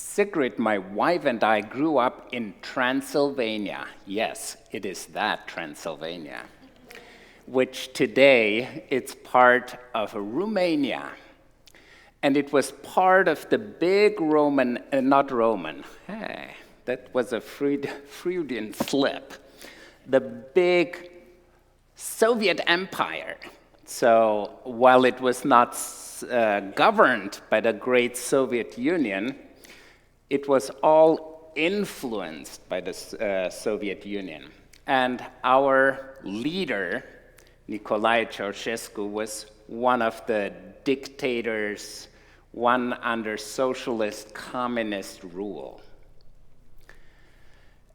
Sigrid, my wife, and I grew up in Transylvania. Yes, it is that Transylvania, which today it's part of Romania. And it was part of the big Roman, not Roman, hey, that was a Freudian slip, the big Soviet Empire. So while it was not governed by the great Soviet Union, it was all influenced by the Soviet Union. And our leader, Nicolae Ceausescu, was one of the dictators, one under socialist communist rule.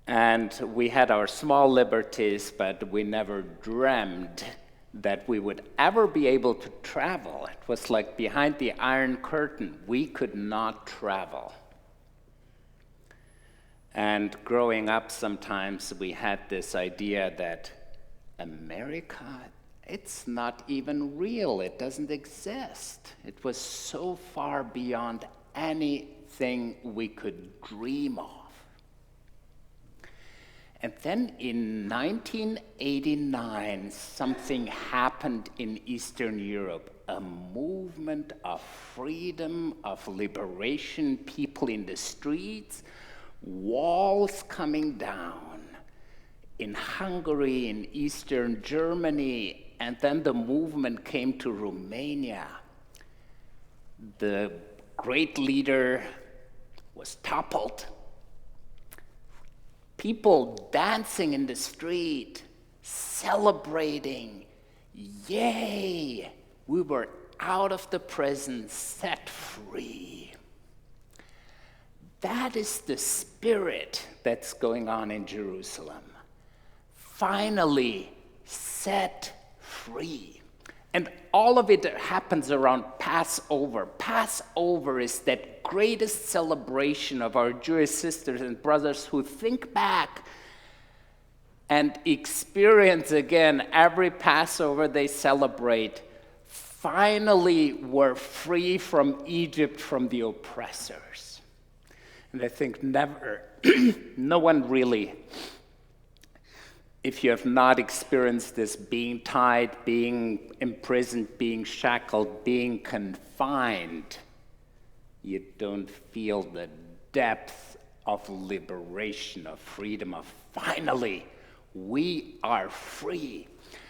And we had our small liberties, but we never dreamed that we would ever be able to travel. It was like behind the Iron Curtain. We could not travel. And growing up, sometimes we had this idea that America, it's not even real. It doesn't exist. It was so far beyond anything we could dream of. And then in 1989, something happened in Eastern Europe, a movement of freedom, of liberation, people in the streets, walls coming down in Hungary, in Eastern Germany, and then the movement came to Romania. The great leader was toppled. People dancing in the street, celebrating, yay, we were out of the prison, set free. That is the spirit that's going on in Jerusalem. Finally set free. And all of it happens around Passover. Passover is that greatest celebration of our Jewish sisters and brothers who think back and experience again every Passover they celebrate. Finally, we're free from Egypt, from the oppressors. And I think never, no one really, if you have not experienced this, being tied, being imprisoned, being shackled, being confined, you don't feel the depth of liberation, of freedom, of finally, we are free.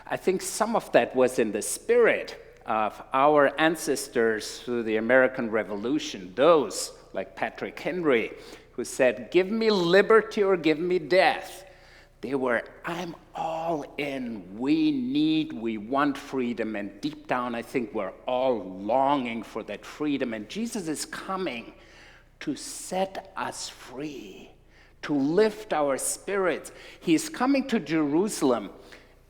I think some of that was in the spirit of our ancestors through the American Revolution, those like Patrick Henry, who said, give me liberty or give me death. They were, I'm all in, we want freedom, and deep down I think we're all longing for that freedom, and Jesus is coming to set us free, to lift our spirits. He's coming to Jerusalem,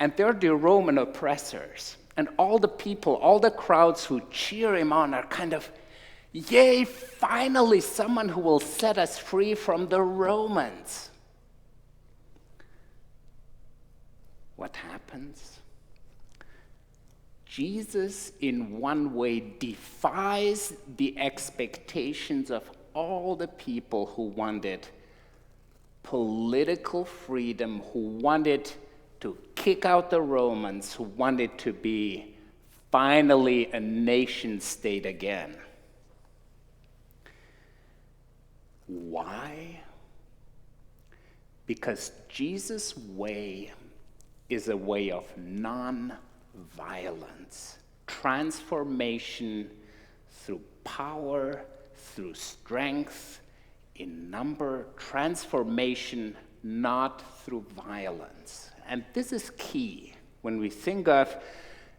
and they're the Roman oppressors, and all the people, all the crowds who cheer him on are kind of, yay, finally someone who will set us free from the Romans. What happens? Jesus, in one way, defies the expectations of all the people who wanted political freedom, who wanted to kick out the Romans, who wanted to be finally a nation state again. Why? Because Jesus' way is a way of non-violence, transformation through power, through strength, in number, transformation not through violence. And this is key. When we think of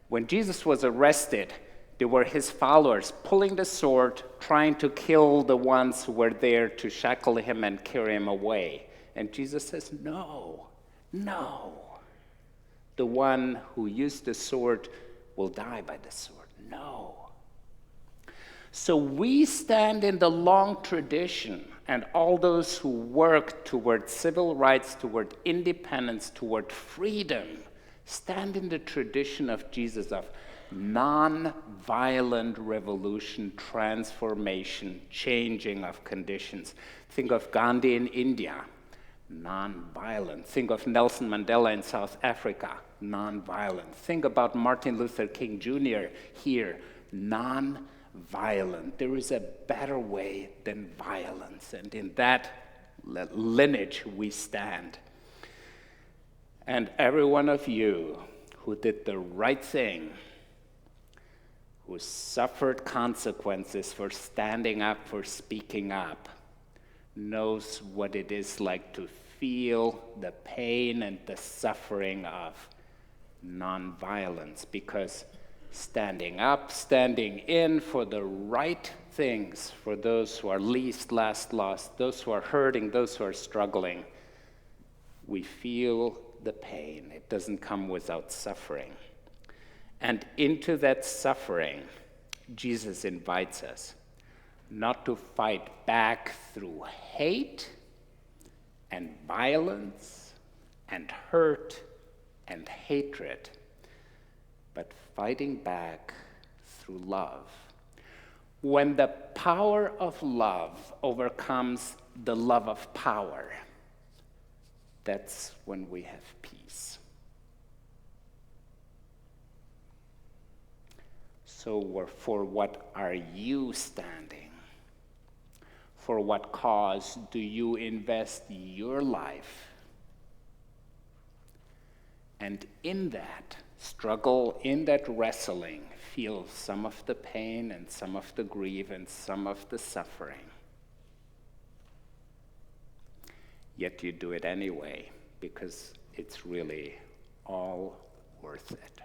when Jesus was arrested, there were his followers pulling the sword, trying to kill the ones who were there to shackle him and carry him away. And Jesus says, no. The one who used the sword will die by the sword. No. So we stand in the long tradition, and all those who work toward civil rights, toward independence, toward freedom, stand in the tradition of Jesus of non-violent revolution, transformation, changing of conditions. Think of Gandhi in India, non-violent. Think of Nelson Mandela in South Africa, non-violent. Think about Martin Luther King Jr. here, non-violent. There is a better way than violence, and in that lineage we stand. And every one of you who did the right thing, who suffered consequences for standing up, for speaking up, knows what it is like to feel the pain and the suffering of nonviolence, because standing up, standing in for the right things, for those who are least, last, lost, those who are hurting, those who are struggling, we feel the pain. It doesn't come without suffering. And into that suffering, Jesus invites us not to fight back through hate and violence and hurt and hatred, but fighting back through love. When the power of love overcomes the love of power, that's when we have peace. So for what are you standing? For what cause do you invest your life? And in that struggle, in that wrestling, feel some of the pain and some of the grief and some of the suffering. Yet you do it anyway, because it's really all worth it.